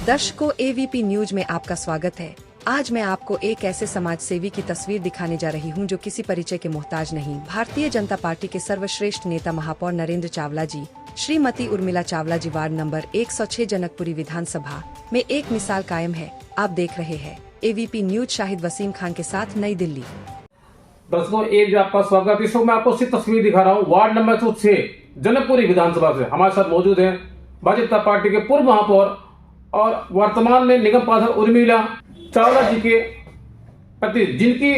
दर्शकों, AVP news में आपका स्वागत है। आज मैं आपको एक ऐसे समाज सेवी की तस्वीर दिखाने जा रही हूं जो किसी परिचय के मोहताज नहीं। भारतीय जनता पार्टी के सर्वश्रेष्ठ नेता महापौर नरेंद्र चावला जी, श्रीमती उर्मिला चावला जी, वार्ड नंबर 106 जनकपुरी विधानसभा में एक मिसाल कायम है। आप देख रहे हैं एवीपी न्यूज। शाहिद वसीम खान के साथ, नई दिल्ली। दर्शकों, एक आपका स्वागत। इस वक्त मैं आपको सिर्फ तस्वीर दिखा रहा हूँ वार्ड नंबर 106 जनकपुरी विधानसभा से। हमारे साथ मौजूद है भारतीय जनता पार्टी के पूर्व महापौर और वर्तमान में निगम पार्षद उर्मिला चावला जी के पति, जिनकी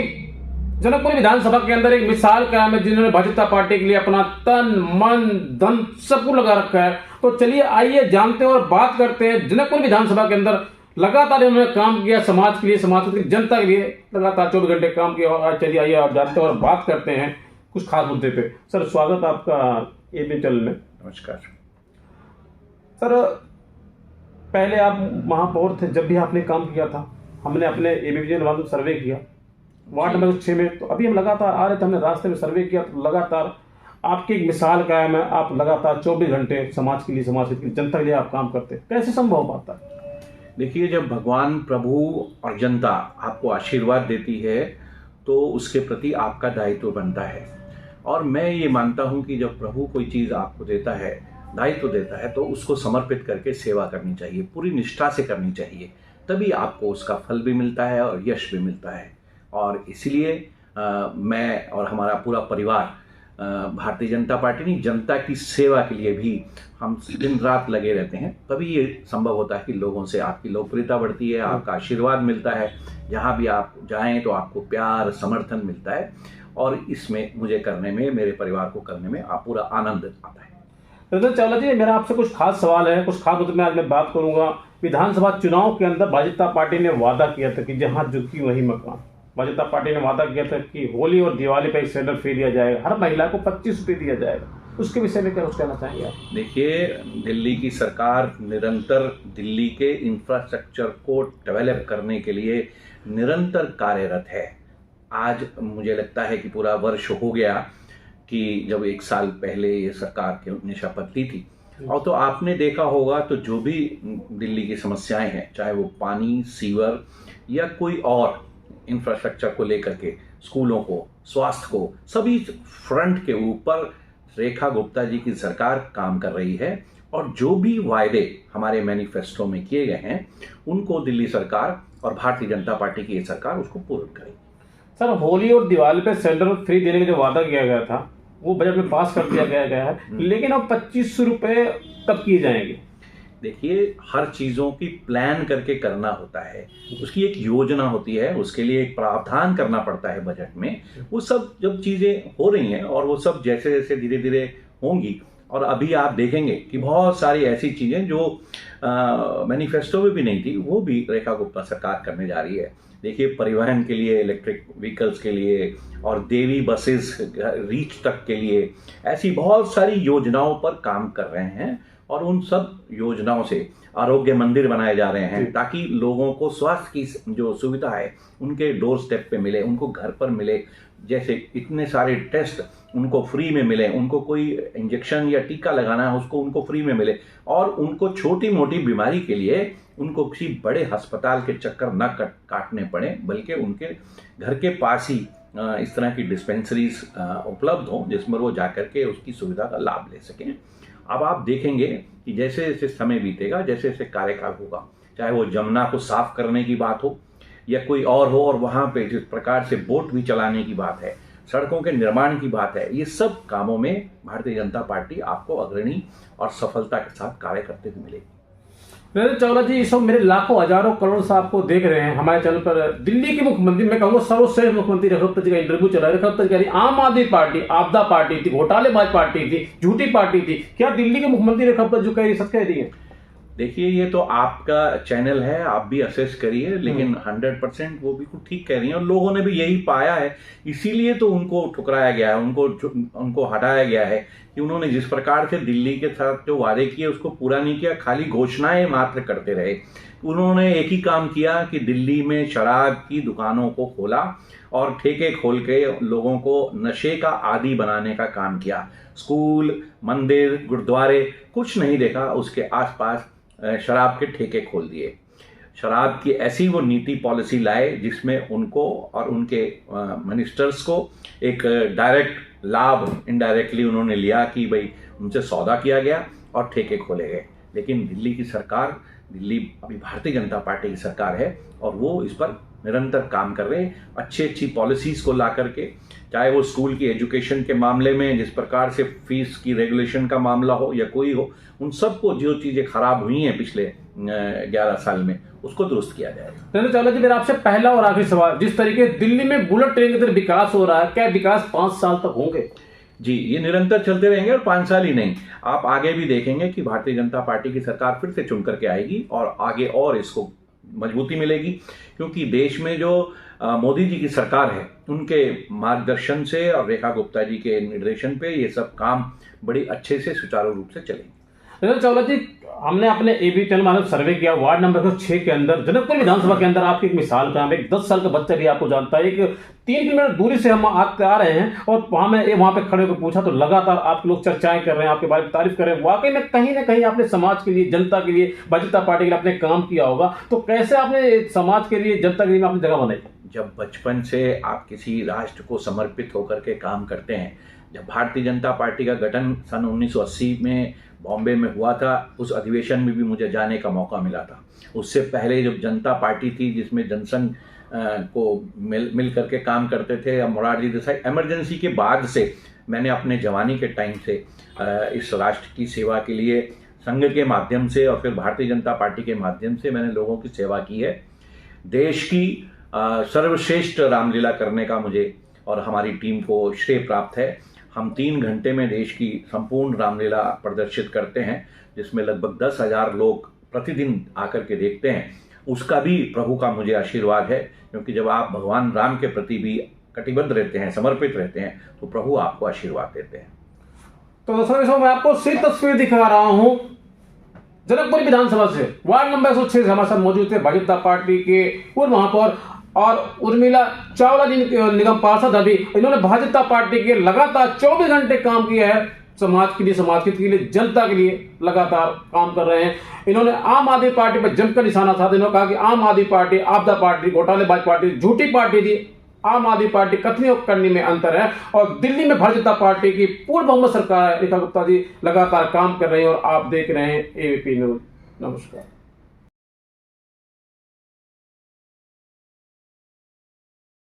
जनकपुरी विधानसभा के अंदर एक मिसाल कायम है, जिन्होंने भारतीय जनता पार्टी के लिए अपना तन मन धन सब कुछ लगा रखा है। तो चलिए आइए जानते हैं और बात करते हैं। जनकपुरी विधानसभा के अंदर लगातार उन्होंने काम किया, समाज के लिए, समाज की जनता के लिए लगातार 24 घंटे काम किया। और चलिए आइए आप जानते हैं और बात करते हैं कुछ खास मुद्दे पे। सर, स्वागत आपका एबी चैनल में। नमस्कार सर, पहले आप महापौर थे, जब भी आपने काम किया था हमने अपने एबीपी में सर्वे किया वार्ड नंबर 6 में। तो अभी हम लगातार आ रहे थे, हमने रास्ते में सर्वे किया तो लगातार आपकी एक मिसाल कायम है। आप लगातार 24 घंटे समाज के लिए, समाज की जनता के लिए आप काम करते हैं। कैसे संभव हो पाता है? देखिए, जब भगवान, प्रभु और जनता आपको आशीर्वाद देती है तो उसके प्रति आपका दायित्व बनता है। और मैं ये मानता हूँ कि जब प्रभु कोई चीज़ आपको देता है, दायित्व देता है, तो उसको समर्पित करके सेवा करनी चाहिए, पूरी निष्ठा से करनी चाहिए। तभी आपको उसका फल भी मिलता है और यश भी मिलता है। और इसलिए मैं और हमारा पूरा परिवार भारतीय जनता पार्टी नहीं, जनता की सेवा के लिए भी हम दिन रात लगे रहते हैं। तभी ये संभव होता है कि लोगों से आपकी लोकप्रियता बढ़ती है, आपका आशीर्वाद मिलता है। जहाँ भी आप जाएं तो आपको प्यार, समर्थन मिलता है। और इसमें मुझे करने में, मेरे परिवार को करने में आप पूरा आनंद आता है। नरेंद्र चावला जी, मेरा आपसे कुछ खास सवाल है, कुछ खास मुद्दे में आज मैं बात करूंगा। विधानसभा चुनाव के अंदर भारतीय जनता पार्टी ने वादा किया था कि जहां झुकी वहीं मकान। भारतीय जनता पार्टी ने वादा किया था कि होली और दिवाली पर एक सिलेंडर फ्री दिया जाएगा, हर महिला को 25 रुपये दिया जाएगा। उसके विषय में क्या कुछ कहना चाहेंगे आप? देखिए, दिल्ली की सरकार निरंतर दिल्ली के इंफ्रास्ट्रक्चर को डेवलप करने के लिए निरंतर कार्यरत है। आज मुझे लगता है कि पूरा वर्ष हो गया कि जब 1 साल पहले ये सरकार ने शपथ ली थी। और तो आपने देखा होगा तो जो भी दिल्ली की समस्याएं हैं, चाहे वो पानी, सीवर या कोई और इंफ्रास्ट्रक्चर को लेकर के, स्कूलों को, स्वास्थ्य को, सभी फ्रंट के ऊपर रेखा गुप्ता जी की सरकार काम कर रही है। और जो भी वायदे हमारे मैनिफेस्टो में किए गए हैं, उनको दिल्ली सरकार और भारतीय जनता पार्टी की ये सरकार उसको पूर्ण करेगी। सर, होली और दिवाली पे सिलेंडर फ्री देने का जो वादा किया गया था वो बजट में पास कर दिया गया है, लेकिन अब 25 रुपए कब किए जाएंगे? देखिए, हर चीज़ों की प्लान करके करना होता है, उसकी एक योजना होती है, उसके लिए एक प्रावधान करना पड़ता है बजट में। वो सब जब चीज़ें हो रही हैं और वो सब जैसे जैसे धीरे धीरे होंगी, और अभी आप देखेंगे कि बहुत सारी ऐसी चीज़ें जो मैनिफेस्टो में भी नहीं थी, वो भी रेखा गुप्ता सरकार करने जा रही है। देखिए, परिवहन के लिए, इलेक्ट्रिक व्हीकल्स के लिए और देवी बसेस रीच तक के लिए ऐसी बहुत सारी योजनाओं पर काम कर रहे हैं। और उन सब योजनाओं से आरोग्य मंदिर बनाए जा रहे हैं ताकि लोगों को स्वास्थ्य की जो सुविधा है उनके डोर स्टेप पे मिले, उनको घर पर मिले। जैसे इतने सारे टेस्ट उनको फ्री में मिले, उनको कोई इंजेक्शन या टीका लगाना है उसको उनको फ्री में मिले। और उनको छोटी मोटी बीमारी के लिए उनको किसी बड़े अस्पताल के चक्कर न काटने पड़े, बल्कि उनके घर के पास ही इस तरह की डिस्पेंसरीज उपलब्ध हों जिसमें वो जाकर के उसकी सुविधा का लाभ ले सकें। अब आप देखेंगे कि जैसे जैसे समय बीतेगा, जैसे जैसे कार्यकाल होगा, चाहे वो जमुना को साफ करने की बात हो या कोई और हो, और वहाँ पे जिस प्रकार से बोट भी चलाने की बात है, सड़कों के निर्माण की बात है, ये सब कामों में भारतीय जनता पार्टी आपको अग्रणी और सफलता के साथ कार्य करते हुए मिलेगी। नरेंद्र चावला जी, इस वक्त मेरे लाखों हजारों करोड़ से आपको देख रहे हैं हमारे चैनल पर। दिल्ली के मुख्यमंत्री, मैं कहूँगा सर्वश्रेष्ठ मुख्यमंत्री रेखा गुप्ता जी का इंटरव्यू चला है। रेखा गुप्ता जी कह रही आम आदमी पार्टी आपदा पार्टी थी, घोटालेबाज पार्टी थी, झूठी पार्टी थी। क्या दिल्ली के मुख्यमंत्री रेखा गुप्ता जो कह रही सच कह रही है? देखिए, ये तो आपका चैनल है, आप भी असेस करिए, लेकिन 100% वो भी ठीक कह रही हैं। और लोगों ने भी यही पाया है, इसीलिए तो उनको ठुकराया गया है, उनको हटाया गया है कि उन्होंने जिस प्रकार से दिल्ली के साथ जो वादे किए उसको पूरा नहीं किया, खाली घोषणाएं मात्र करते रहे। उन्होंने एक ही काम किया कि दिल्ली में शराब की दुकानों को खोला और ठेके खोल के लोगों को नशे का आदी बनाने का काम किया। स्कूल, मंदिर, गुरुद्वारे कुछ नहीं देखा उसके आसपास, शराब के ठेके खोल दिए। शराब की ऐसी वो नीति पॉलिसी लाए जिसमें उनको और उनके मिनिस्टर्स को एक डायरेक्ट लाभ इनडायरेक्टली उन्होंने लिया कि भाई उनसे सौदा किया गया और ठेके खोले गए। लेकिन दिल्ली की सरकार, दिल्ली अभी भारतीय जनता पार्टी की सरकार है और वो इस पर निरंतर काम कर रहे हैं, अच्छी पॉलिसीज़ को ला करके, चाहे वो स्कूल की एजुकेशन के मामले में जिस प्रकार से फीस की रेगुलेशन का मामला हो या कोई हो, उन सबको जो चीज़ें खराब हुई हैं पिछले 11 साल में उसको दुरुस्त किया जाएगा। नरेंद्र चावला जी, मेरा आपसे पहला और आखिरी सवाल, जिस तरीके दिल्ली में बुलेट ट्रेन के तरह विकास हो रहा है, क्या विकास 5 साल तक होंगे? जी, ये निरंतर चलते रहेंगे और 5 साल ही नहीं, आप आगे भी देखेंगे कि भारतीय जनता पार्टी की सरकार फिर से चुन करके आएगी और आगे और इसको मजबूती मिलेगी, क्योंकि देश में जो मोदी जी की सरकार है उनके मार्गदर्शन से और रेखा गुप्ता जी के निर्देशन पे ये सब काम बड़ी अच्छे से सुचारू रूप से चलेंगे। नरेंद्र चावला जी, हमने अपने एबी चैनल माध्यम सर्वे किया, वार्ड नंबर 6 के अंदर, जनकपुर विधानसभा के अंदर आपकी एक मिसाल का, एक 10 साल का बच्चा भी आपको जानता है, एक 3 किलोमीटर दूरी से हम आ रहे हैं और वहां पे खड़े होकर पूछा तो लगातार आप लोग चर्चाएं कर रहे हैं, आपके बारे में तारीफ कर रहे हैं। वाकई में कहीं ना कहीं आपने समाज के लिए, जनता के लिए, भारतीय जनता पार्टी के लिए आपने काम किया होगा, तो कैसे आपने समाज के लिए, जनता के लिए आपने जगह बनाई? जब बचपन से आप किसी राष्ट्र को समर्पित होकर के काम करते हैं, जब भारतीय जनता पार्टी का गठन सन 1980 में बॉम्बे में हुआ था, उस अधिवेशन में भी मुझे जाने का मौका मिला था। उससे पहले जब जनता पार्टी थी जिसमें जनसंघ को मिल करके काम करते थे, अब मोरारजी देसाई, इमरजेंसी के बाद से मैंने अपने जवानी के टाइम से इस राष्ट्र की सेवा के लिए संघ के माध्यम से और फिर भारतीय जनता पार्टी के माध्यम से मैंने लोगों की सेवा की है। देश की सर्वश्रेष्ठ रामलीला करने का मुझे और हमारी टीम को श्रेय प्राप्त है। हम 3 घंटे में देश की संपूर्ण रामलीला प्रदर्शित करते हैं, जिसमें लगभग 10,000 लोग प्रतिदिन आकर के देखते हैं। उसका भी प्रभु का मुझे आशीर्वाद है, क्योंकि जब आप भगवान राम के प्रति भी कटिबद्ध रहते हैं, समर्पित रहते हैं, तो प्रभु आपको आशीर्वाद देते हैं। तो दर्शकों, मैं आपको सिर्फ तस्वीर दिखा रहा हूं जनकपुर विधानसभा से, वार्ड नंबर 106 से हमारे साथ मौजूद थे भाजपा जनता पार्टी के पूर्व महापौर और उर्मिला चावला जी, निगम पार्षद। अभी इन्होंने भारतीय जनता पार्टी के लगातार 24 घंटे काम किया है, समाज के लिए, समाज हित के लिए, जनता के लिए लगातार काम कर रहे हैं। इन्होंने आम आदमी पार्टी पर जमकर निशाना साधा। इन्होंने कहा कि आम आदमी पार्टी आपदा पार्टी, घोटालेबाज पार्टी, झूठी पार्टी थी। आम आदमी पार्टी कथनी और करनी में अंतर है और दिल्ली में भारतीय जनता पार्टी की पूर्ण बहुमत सरकार है, रेखा गुप्ता जी लगातार काम कर रहे हैं और आप देख रहे हैं एबीपी न्यूज। नमस्कार।